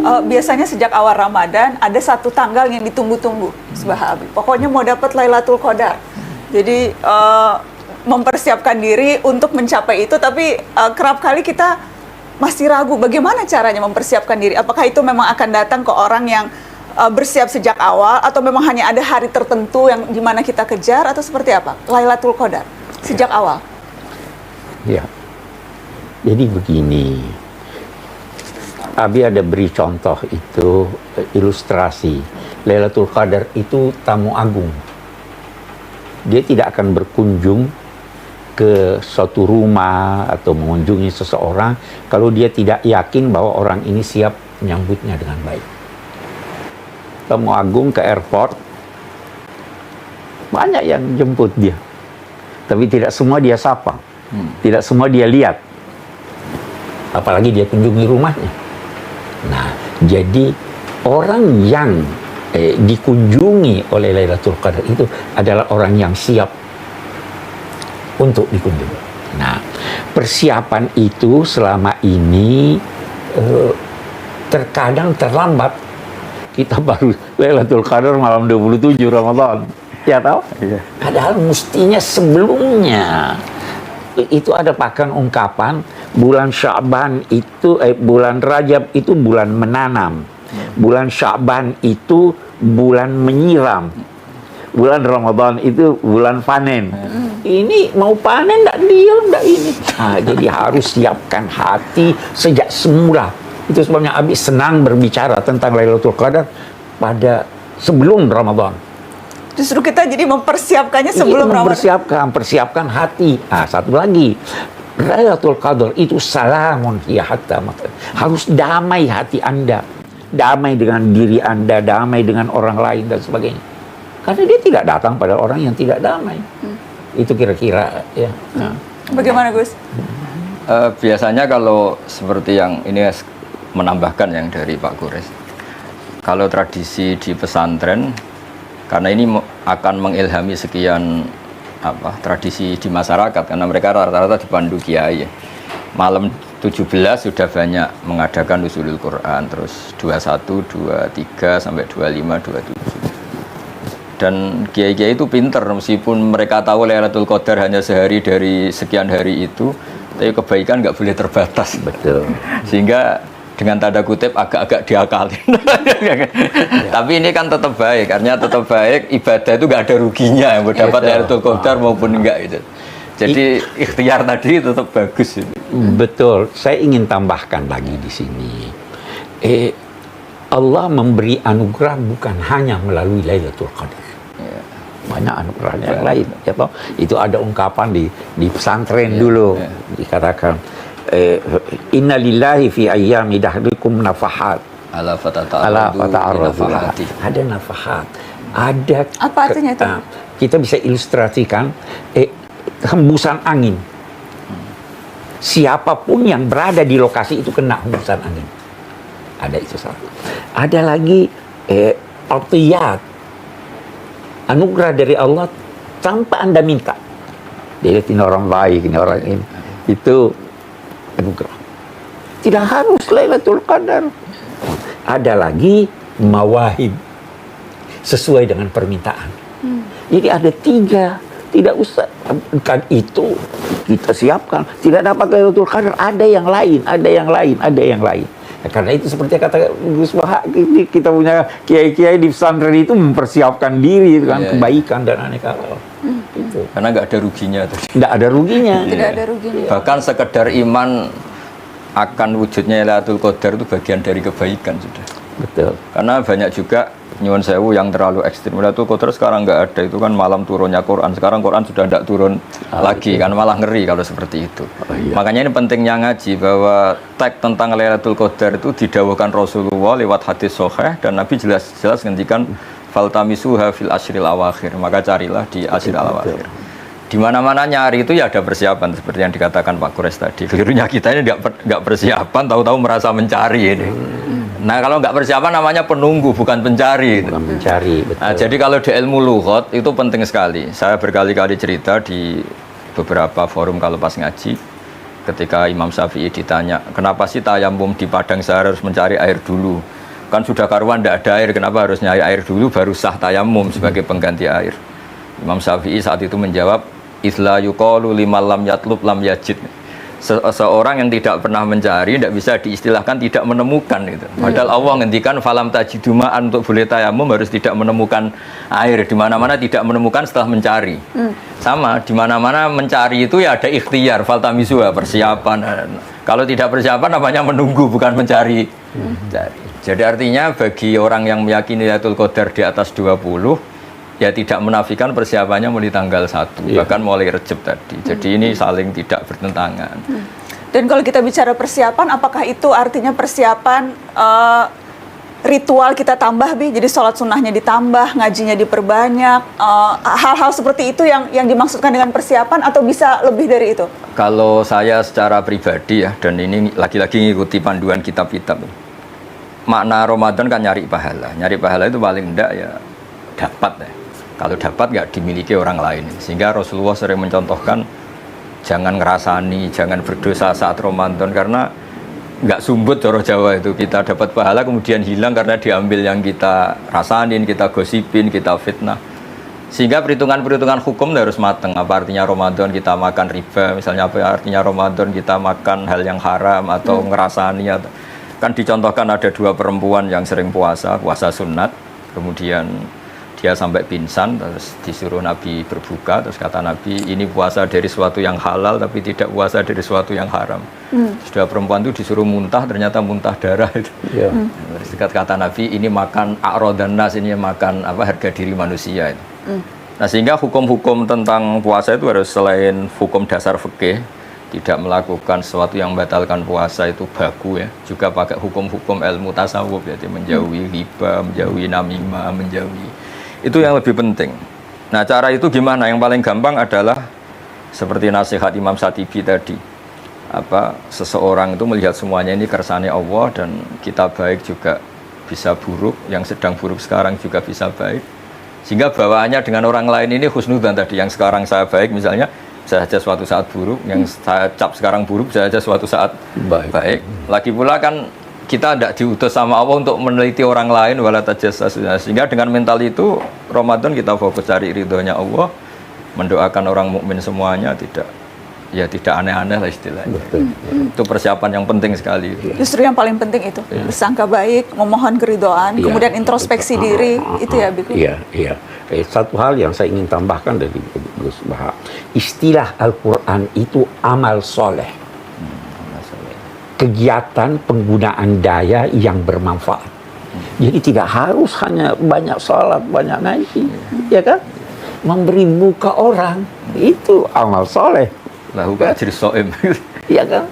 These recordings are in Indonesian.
biasanya sejak awal Ramadan ada satu tanggal yang ditunggu-tunggu, Habib. Pokoknya mau dapat Lailatul Qadar. Jadi mempersiapkan diri untuk mencapai itu, tapi kerap kali kita masih ragu bagaimana caranya mempersiapkan diri. Apakah itu memang akan datang ke orang yang bersiap sejak awal, atau memang hanya ada hari tertentu yang dimana kita kejar, atau seperti apa? Lailatul Qadar sejak awal. Ya, jadi begini, Abi ada beri contoh itu, ilustrasi. Lailatul Qadar itu tamu agung. Dia tidak akan berkunjung ke suatu rumah atau mengunjungi seseorang kalau dia tidak yakin bahwa orang ini siap menyambutnya dengan baik. Tamu agung ke airport, banyak yang jemput dia, tapi tidak semua dia sapa, tidak semua dia lihat, apalagi dia kunjungi rumahnya. Nah, jadi orang yang dikunjungi oleh Lailatul Qadar itu adalah orang yang siap untuk dikunjungi. Nah, persiapan itu selama ini terkadang terlambat. Kita baru Lailatul Qadar malam 27 Ramadan. Ya tahu? Iya. Padahal mestinya sebelumnya. Itu ada bahkan ungkapan bulan Sya'ban itu bulan Rajab itu bulan menanam. Bulan Sya'ban itu bulan menyiram. Bulan Ramadan itu bulan panen. Ini mau panen enggak diam enggak ini. Nah, jadi harus siapkan hati sejak semula. Itu sebabnya Abi senang berbicara tentang Lailatul Qadar pada sebelum Ramadan. Justru kita jadi mempersiapkannya sebelum Ramadan. Persiapkan hati. Nah, satu lagi, Lailatul Qadar itu salamun ya hatta mata. Harus damai hati Anda, damai dengan diri Anda, damai dengan orang lain dan sebagainya. Karena dia tidak datang pada orang yang tidak damai. Itu kira-kira ya. Nah. Bagaimana Gus? Biasanya kalau seperti yang ini menambahkan yang dari Pak Gores, kalau tradisi di pesantren, karena ini akan mengilhami sekian tradisi di masyarakat, karena mereka rata-rata dipandu kiai. Malam 17 sudah banyak mengadakan nuzulul Quran, terus 21, 23 sampai 25, 27. Dan kiai-kiai itu pinter, meskipun mereka tahu Lailatul Qadar hanya sehari dari sekian hari itu, tapi kebaikan nggak boleh terbatas. Betul. Sehingga dengan tanda kutip agak-agak diakalin. Ya. Tapi ini kan tetap baik, artinya tetap baik, ibadah itu nggak ada ruginya, mau dapat Lailatul Qadar maupun enggak itu. Jadi ikhtiar tadi tetap bagus itu. Betul. Saya ingin tambahkan lagi di sini. Allah memberi anugerah bukan hanya melalui Lailatul Qadar. Ya. Banyak anugerah yang lain. Ya, toh? Itu ada ungkapan di pesantren dulu dikatakan. Inna lillahi fi ayyami dahrikum nafahat ala fata'arradu. Ada nafahat, ada apa artinya itu? Kita bisa ilustrasikan hembusan angin. Siapapun yang berada di lokasi itu kena hembusan angin. Ada itu satu. Ada lagi atiyat, anugerah dari Allah tanpa Anda minta. Dilihatin orang baik, ini orang ini. Itu anugerah. Tidak harus Lailatul Qadar. Ada lagi mawahib sesuai dengan permintaan. Jadi ada 3. Tidak usah kan itu kita siapkan. Tidak dapat Lailatul Qadar, ada yang lain, ada yang lain, ada yang lain. Ya, karena itu seperti kata Gus Bahak, kita punya kiai-kiai di pesantren itu mempersiapkan diri kan, kebaikan dan aneka hal. Gitu. Karena nggak ada ruginya tadi. Nggak ada ruginya. Tidak ada ruginya. Bahkan sekedar iman akan wujudnya Lailatul Qadar itu bagian dari kebaikan sudah. Betul. Karena banyak juga nyuwun sewu yang terlalu ekstrim. Lailatul Qadar sekarang nggak ada, itu kan malam turunnya Quran. Sekarang Quran sudah tidak turun lagi, kan malah ngeri kalau seperti itu. Makanya ini pentingnya ngaji bahwa teks tentang Lailatul Qadar itu didawuhkan Rasulullah lewat hadis sahih, dan Nabi jelas-jelas ngendikan faltamisuha fil ashril awakhir, maka carilah di ashril awakhir. Di mana-mana nyari itu ya ada persiapan, seperti yang dikatakan Pak Kures tadi. Kelirunya kita ini nggak persiapan, tahu-tahu merasa mencari ini. Nah, kalau nggak persiapan namanya penunggu, bukan pencari. Bukan pencari, betul. Nah, jadi kalau di ilmu lughat itu penting sekali. Saya berkali-kali cerita di beberapa forum kalau pas ngaji. Ketika Imam Syafi'i ditanya, kenapa sih tayamum di padang sahara harus mencari air dulu? Kan sudah karuan tidak ada air, kenapa harus nyari air dulu baru sah tayamum sebagai pengganti air? Imam Syafi'i saat itu menjawab, Isla yuqalu liman lam yatlub lam yajid. Seorang yang tidak pernah mencari tidak bisa diistilahkan tidak menemukan gitu. Padahal Allah ngendikan falam tajiduma'an untuk boleh tayamum harus tidak menemukan air, di mana-mana tidak menemukan setelah mencari. Sama di mana-mana mencari itu ya ada ikhtiar, faltamisu persiapan. Kalau tidak persiapan namanya menunggu bukan mencari. Jadi artinya bagi orang yang meyakini Lailatul Qadar di atas 20 ya tidak menafikan persiapannya mulai tanggal 1 bahkan mulai Rejab tadi. Jadi ini saling tidak bertentangan. Dan kalau kita bicara persiapan, apakah itu artinya persiapan ritual kita tambah, Bi? Jadi sholat sunnahnya ditambah, ngajinya diperbanyak, hal-hal seperti itu yang dimaksudkan dengan persiapan atau bisa lebih dari itu? Kalau saya secara pribadi ya, dan ini lagi-lagi ngikuti panduan kitab-kitab, makna Ramadan kan nyari pahala. Nyari pahala itu paling enggak ya dapat ya. Kalau dapat nggak dimiliki orang lain. Sehingga Rasulullah sering mencontohkan jangan ngerasani, jangan berdosa saat Ramadan karena nggak sumbut cara Jawa itu. Kita dapat pahala kemudian hilang karena diambil yang kita rasanin, kita gosipin, kita fitnah. Sehingga perhitungan-perhitungan hukum harus mateng. Apa artinya Ramadan kita makan riba, misalnya apa artinya Ramadan kita makan hal yang haram atau ngerasani atau kan dicontohkan ada 2 perempuan yang sering puasa sunat, kemudian dia sampai pingsan, terus disuruh Nabi berbuka, terus kata Nabi ini puasa dari sesuatu yang halal tapi tidak puasa dari sesuatu yang haram. Terus 2 perempuan itu disuruh muntah, ternyata muntah darah itu. Terus kata Nabi ini makan a'rodan nas, ini makan harga diri manusia itu. Nah sehingga hukum-hukum tentang puasa itu harus selain hukum dasar fikih, tidak melakukan sesuatu yang membatalkan puasa itu baku ya, juga pakai hukum-hukum ilmu tasawuf, jadi menjauhi riba, menjauhi namimah, menjauhi itu yang lebih penting. Nah cara itu gimana? Yang paling gampang adalah seperti nasihat Imam Satibi tadi, seseorang itu melihat semuanya ini kersane Allah dan kita baik juga bisa buruk, yang sedang buruk sekarang juga bisa baik, sehingga bawaannya dengan orang lain ini husnudzan tadi, yang sekarang saya baik misalnya bisa saja suatu saat buruk, yang saya cap sekarang buruk bisa saja suatu saat baik. Lagi pula kan kita tidak diutus sama Allah untuk meneliti orang lain wala tajassasu. Sehingga dengan mental itu Ramadan kita fokus cari ridhonya Allah, mendoakan orang mukmin semuanya, tidak aneh-aneh lah istilahnya. Itu persiapan yang penting sekali. Justru yang paling penting itu bersangka baik, memohon keridhaan, kemudian introspeksi diri, itu ya, Bibi. Iya. Satu hal yang saya ingin tambahkan dari Gus Baha, istilah Al-Quran itu amal soleh. Kegiatan penggunaan daya yang bermanfaat. Jadi tidak harus hanya banyak salat, banyak ngaji, ya kan? Memberi muka orang itu amal soleh. Lahu ajri shaim. Iya kan?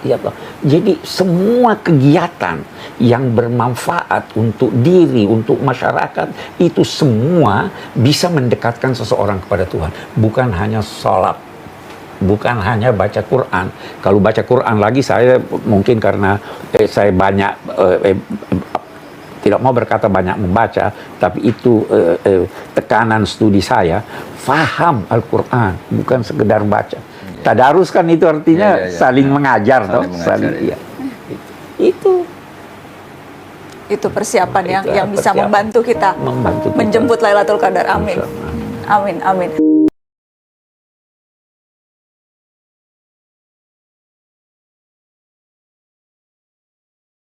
Iya kan? Jadi semua kegiatan yang bermanfaat untuk diri, untuk masyarakat, itu semua bisa mendekatkan seseorang kepada Tuhan. Bukan hanya salat, bukan hanya baca Quran. Kalau baca Quran lagi saya mungkin karena saya banyak tidak mau berkata banyak membaca, tapi itu tekanan studi saya, faham Al-Quran, bukan sekedar baca. Tadarus kan itu artinya saling mengajar, saling. Itu persiapan yang bisa membantu kita menjemput Lailatul Qadar. Amin. Amin.